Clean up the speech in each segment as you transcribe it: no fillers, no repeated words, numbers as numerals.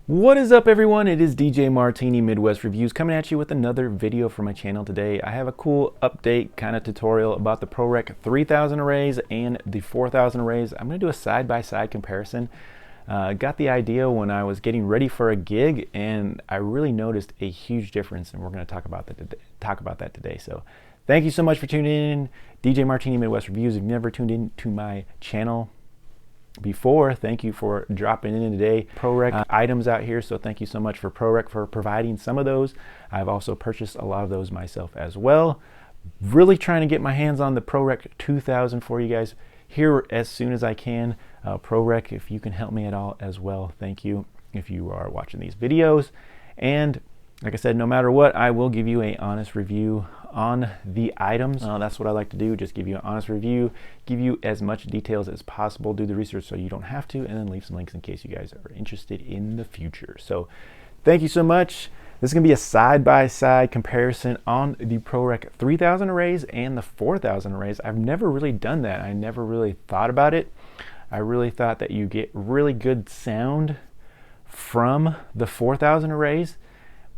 What is up, everyone? It is DJ Martini Midwest Reviews coming at you with another video for my channel today. I have a cool update kind of tutorial about the ProReck 3000 arrays and the 4000 arrays. I'm going to do a side-by-side comparison. Got the idea when I was getting ready for a gig, and I really noticed a huge difference, and we're going to talk about that today. So thank you so much for tuning in. DJ Martini Midwest Reviews. If you've never tuned in to my channel before, thank you for dropping in today. ProReck items out here, so thank you so much for ProReck for providing some of those. I've also purchased a lot of those myself as well. Really trying to get my hands on the ProReck 2000 for you guys here as soon as I can. ProReck, if you can help me at all as well, thank you if you are watching these videos. And like I said, no matter what, I will give you an honest review on the items. That's what I like to do, just give you an honest review, give you as much details as possible, do the research so you don't have to, and then leave some links in case you guys are interested in the future. So thank you so much. This is going to be a side-by-side comparison on the ProReck 3000 arrays and the 4000 arrays. I've never really done that. I never really thought about it. I really thought that you get really good sound from the 4000 arrays,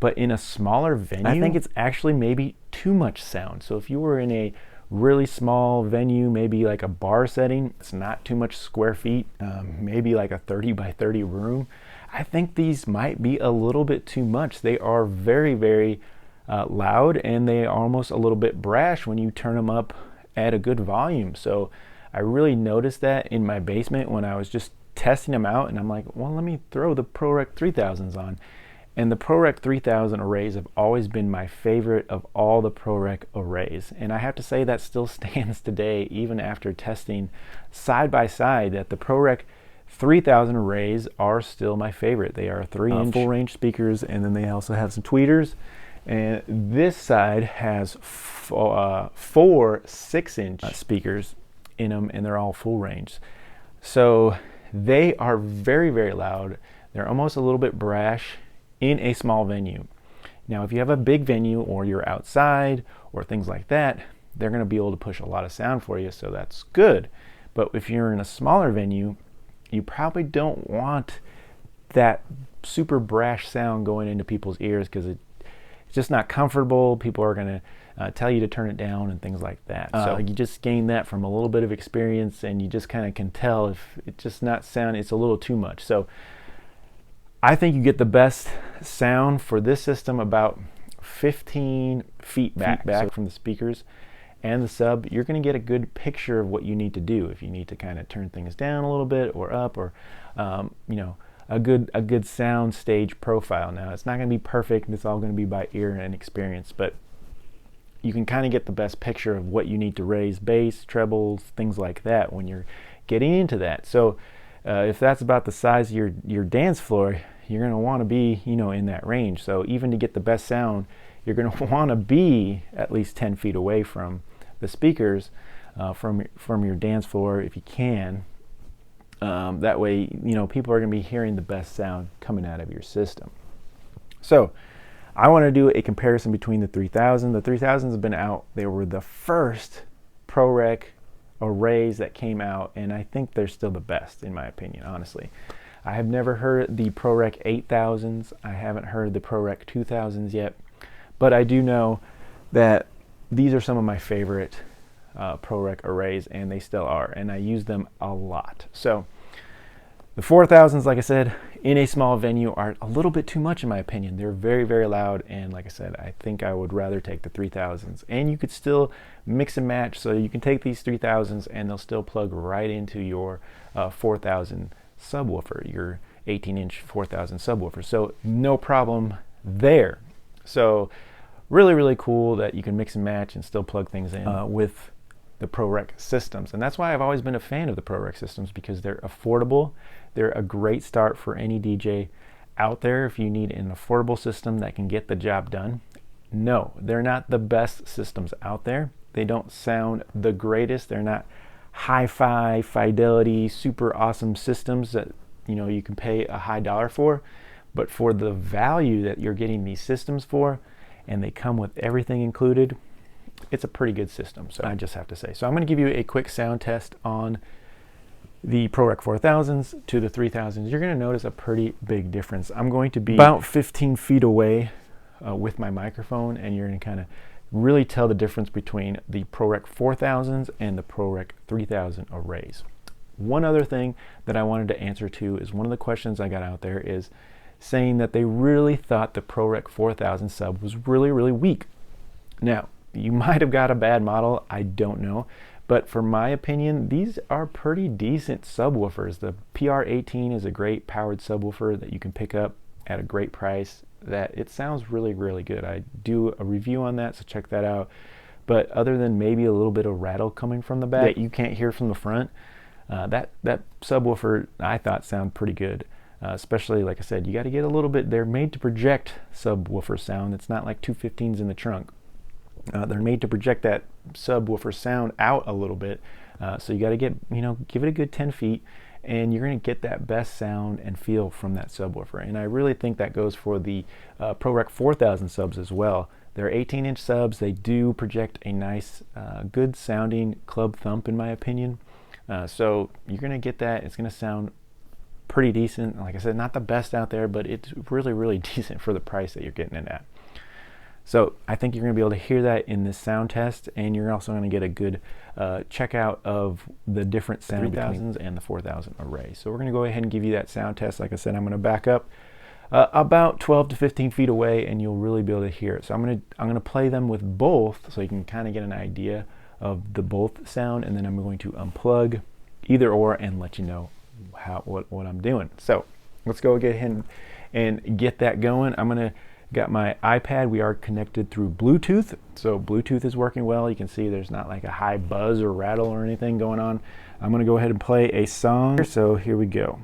but in a smaller venue, I think it's actually maybe too much sound. So if you were in a really small venue, maybe like a bar setting, it's not too much square feet, maybe like a 30 by 30 room, I think these might be a little bit too much. They are very, very loud, and they are almost a little bit brash when you turn them up at a good volume. So I really noticed that in my basement when I was just testing them out, and I'm like, well, let me throw the ProReck 3000s on. And the ProReck 3000 arrays have always been my favorite of all the ProReck arrays. And I have to say that still stands today, even after testing side by side, that the ProReck 3000 arrays are still my favorite. They are 3-inch full range speakers, and then they also have some tweeters. And this side has four 6-inch speakers in them, and they're all full range. So they are very, very loud. They're almost a little bit brash in a small venue. Now, if you have a big venue or you're outside or things like that, they're going to be able to push a lot of sound for you, so that's good. But if you're in a smaller venue, you probably don't want that super brash sound going into people's ears, because it's just not comfortable. People are going to tell you to turn it down and things like that. So you just gain that from a little bit of experience, and you just kind of can tell if it's just not sound, it's a little too much. So I think you get the best sound for this system about 15 feet back from the speakers and the sub. You're going to get a good picture of what you need to do. If you need to kind of turn things down a little bit or up, or you know, a good sound stage profile. Now, it's not going to be perfect. It's all going to be by ear and experience, but you can kind of get the best picture of what you need to raise bass, trebles, things like that when you're getting into that. So if that's about the size of your dance floor, you're going to want to be, you know, in that range. So even to get the best sound, you're going to want to be at least 10 feet away from the speakers, from your dance floor if you can. That way, you know, people are going to be hearing the best sound coming out of your system. So I want to do a comparison between the 3000. The 3000s have been out. They were the first ProReck arrays that came out, and I think they're still the best, in my opinion, honestly. I have never heard the ProReck 8000s. I haven't heard the ProReck 2000s yet, but I do know that these are some of my favorite ProReck arrays, and they still are, and I use them a lot. So the 4000s, like I said, in a small venue are a little bit too much, in my opinion. They're very, very loud, and like I said, I think I would rather take the 3000s. And you could still mix and match, so you can take these 3000s and they'll still plug right into your 4000 subwoofer, your 18-inch 4000 subwoofer. So no problem there. So really, really cool that you can mix and match and still plug things in with the ProReck systems. And that's why I've always been a fan of the ProReck systems, because they're affordable. They're a great start for any DJ out there if you need an affordable system that can get the job done. No, they're not the best systems out there. They don't sound the greatest. They're not hi-fi fidelity, super awesome systems that, you know, you can pay a high dollar for. But for the value that you're getting these systems for, and they come with everything included, it's a pretty good system. So I just have to say. So I'm going to give you a quick sound test on the ProReck 4000s to the 3000s, you're going to notice a pretty big difference. I'm going to be about 15 feet away with my microphone, and you're going to kind of really tell the difference between the ProReck 4000s and the ProReck 3000 arrays. One other thing that I wanted to answer to is one of the questions I got out there is saying that they really thought the ProReck 4000 sub was really weak. Now, you might have got a bad model, I don't know. But for my opinion, these are pretty decent subwoofers. The PR18 is a great powered subwoofer that you can pick up at a great price. That it sounds really good. I do a review on that, so check that out. But other than maybe a little bit of rattle coming from the back that you can't hear from the front, that subwoofer I thought sounded pretty good. Especially, like I said, you got to get a little bit. They're made to project subwoofer sound. It's not like 215s in the trunk. They're made to project that subwoofer sound out a little bit, so you got to give it a good 10 feet, and you're going to get that best sound and feel from that subwoofer. And I really think that goes for the ProReck 4000 subs as well. They're 18-inch subs. They do project a nice, good sounding club thump, in my opinion. So you're going to get that. It's going to sound pretty decent. Like I said, not the best out there, but it's really decent for the price that you're getting it at. So I think you're going to be able to hear that in this sound test, and you're also going to get a good checkout of the different sound 3000s and the 4000 array. So we're going to go ahead and give you that sound test. Like I said, I'm going to back up about 12 to 15 feet away, and you'll really be able to hear it. So I'm going to play them with both, so you can kind of get an idea of the both sound, and then I'm going to unplug either or and let you know what I'm doing. So let's go ahead and get that going. I'm going to got my iPad. We are connected through Bluetooth, so Bluetooth is working well. You can see there's not like a high buzz or rattle or anything going on. I'm going to go ahead and play a song. So here we go.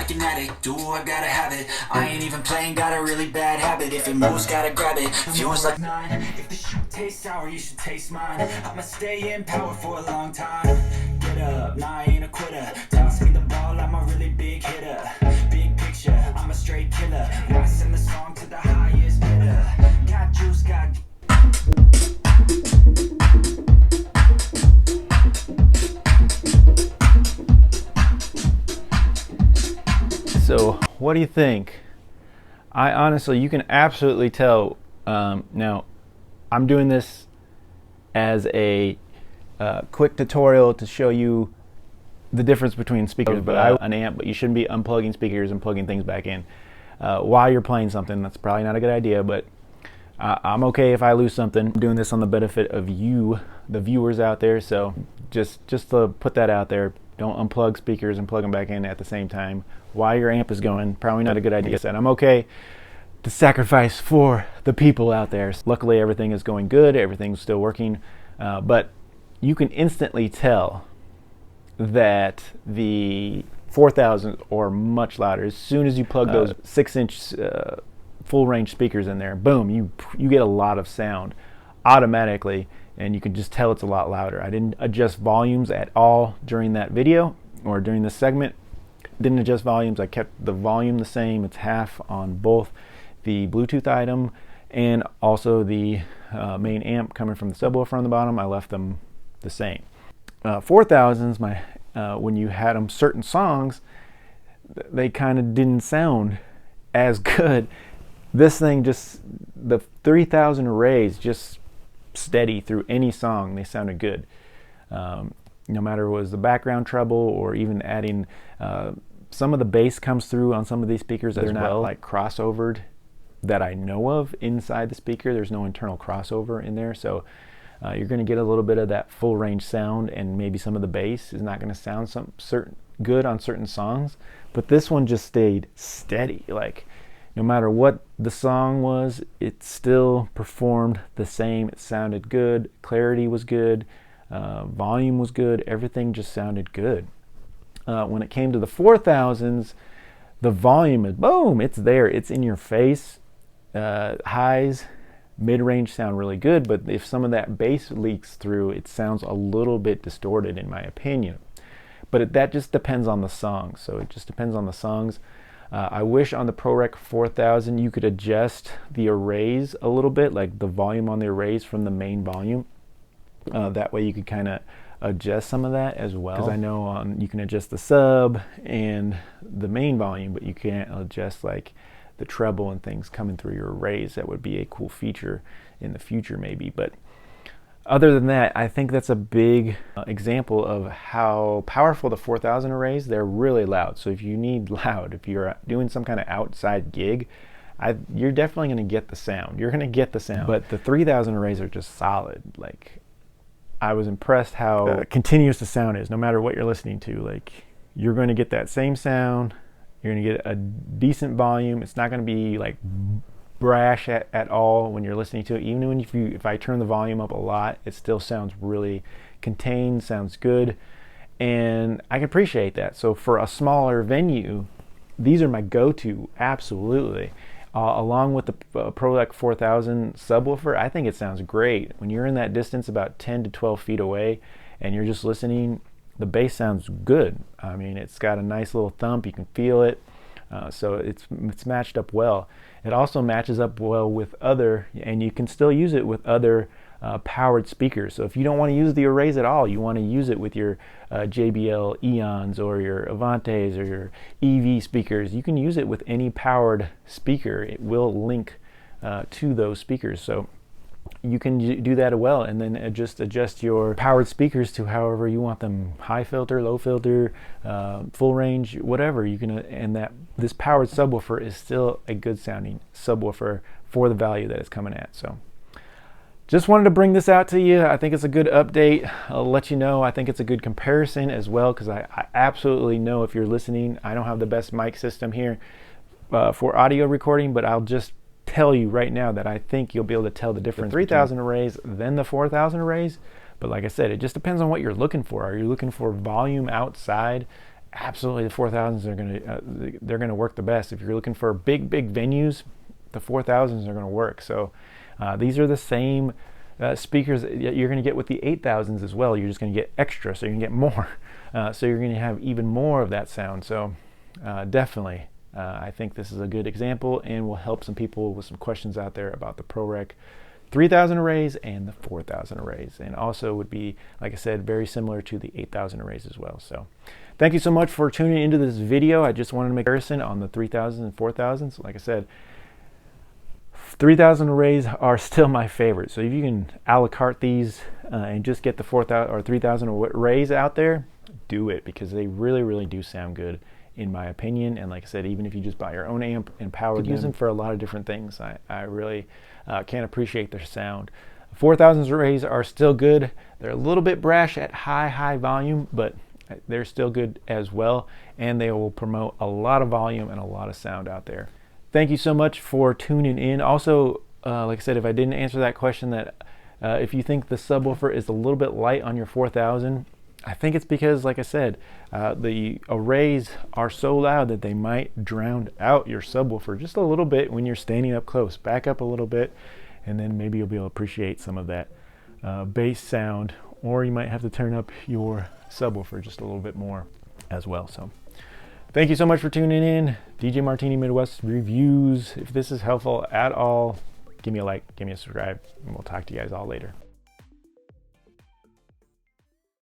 like an addict, do I gotta have it. I ain't even playing, got a really bad habit. If it moves, gotta grab it. Viewers like 9. If the shoe tastes sour, you should taste mine. I'ma stay in power for a long time. Get up, nah, I ain't a quitter. Toss me the ball, I'm a really big hitter. Big picture, I'm a straight killer. I send the song to the highest bidder. Got juice, got... So what do you think? I honestly, you can absolutely tell. Now, I'm doing this as a quick tutorial to show you the difference between speakers, but an amp, but you shouldn't be unplugging speakers and plugging things back in while you're playing something. That's probably not a good idea, but I'm okay if I lose something. I'm doing this on the benefit of you, the viewers out there, so just to put that out there. Don't unplug speakers and plug them back in at the same time while your amp is going. Probably not a good idea. And I'm okay to sacrifice for the people out there. Luckily, everything is going good. Everything's still working. But you can instantly tell that the 4000s are much louder. As soon as you plug those 6-inch full range speakers in there, boom, you get a lot of sound automatically, and you can just tell it's a lot louder. I didn't adjust volumes at all during that video or during this segment. Didn't adjust volumes. I kept the volume the same. It's half on both the Bluetooth item and also the main amp coming from the subwoofer on the bottom. I left them the same. 4000s, when you had them certain songs, they kind of didn't sound as good. This thing just, the 3000 arrays, just steady through any song, they sounded good. No matter if it was the background treble or even adding some of the bass comes through on some of these speakers. They're not like crossovered that I know of inside the speaker. There's no internal crossover in there, so you're going to get a little bit of that full range sound, and maybe some of the bass is not going to sound good on certain songs, but this one just stayed steady. Like, no matter what the song was, it still performed the same. It sounded good, clarity was good, volume was good, everything just sounded good. When it came to the 4000s, the volume is boom, it's there, it's in your face. Highs, mid-range sound really good, but if some of that bass leaks through, it sounds a little bit distorted in my opinion. But that just depends on the song, so it just depends on the songs. I wish on the ProReck 4000 you could adjust the arrays a little bit, like the volume on the arrays from the main volume. That way you could kind of adjust some of that as well, because I know you can adjust the sub and the main volume, but you can't adjust like the treble and things coming through your arrays. That would be a cool feature in the future maybe, but other than that, I think that's a big example of how powerful the 4000 arrays. They're really loud, so if you need loud, if you're doing some kind of outside gig, you're definitely going to get the sound. You're going to get the sound, but the 3000 arrays are just solid. Like, I was impressed how continuous the sound is, no matter what you're listening to. Like, you're going to get that same sound. You're going to get a decent volume. It's not going to be like brash at all when you're listening to it. Even when if I turn the volume up a lot, it still sounds really contained, sounds good, and I can appreciate that. So for a smaller venue, these are my go-to, absolutely. Along with the ProReck 4000 subwoofer, I think it sounds great. When you're in that distance about 10 to 12 feet away and you're just listening, the bass sounds good. I mean, it's got a nice little thump, you can feel it. So it's matched up well. It also matches up well with other, and you can still use it with other powered speakers. So if you don't want to use the arrays at all, you want to use it with your JBL Eons or your Avantes or your EV speakers, you can use it with any powered speaker. It will link to those speakers. So you can do that as well, and then just adjust your powered speakers to however you want them, high filter, low filter, full range, whatever you can. And this powered subwoofer is still a good sounding subwoofer for the value that it's coming at. So just wanted to bring this out to you. I think it's a good update. I'll let you know, I think it's a good comparison as well, because I absolutely know, if you're listening, I don't have the best mic system here for audio recording, but I'll just tell you right now that I think you'll be able to tell the difference. The 3000 arrays, then the 4000 arrays. But like I said, it just depends on what you're looking for. Are you looking for volume outside? Absolutely, the 4000s are they're gonna work the best. If you're looking for big venues, the 4000s are gonna work. So these are the same speakers that you're gonna get with the 8000s as well. You're just gonna get extra, so you can get more. So you're gonna have even more of that sound. So definitely. I think this is a good example and will help some people with some questions out there about the ProReck 3000 arrays and the 4000 arrays, and also would be, like I said, very similar to the 8000 arrays as well. So thank you so much for tuning into this video. I just wanted to make a comparison on the 3000s and 4000s. Like I said, 3000 arrays are still my favorite. So if you can a la carte these and just get the 4000 or 3000 arrays out there, do it, because they really do sound good in my opinion. And like I said, even if you just buy your own amp and power, use them for a lot of different things. I really can't appreciate their sound. 4000 arrays are still good. They're a little bit brash at high volume, but they're still good as well, and they will promote a lot of volume and a lot of sound out there. Thank you so much for tuning in. Also, like I said, if I didn't answer that question, that if you think the subwoofer is a little bit light on your 4000, I think it's because, like I said, the arrays are so loud that they might drown out your subwoofer just a little bit when you're standing up close. Back up a little bit, and then maybe you'll be able to appreciate some of that bass sound, or you might have to turn up your subwoofer just a little bit more as well. So thank you so much for tuning in. DJ Martini Midwest Reviews. If this is helpful at all, give me a like, give me a subscribe, and we'll talk to you guys all later.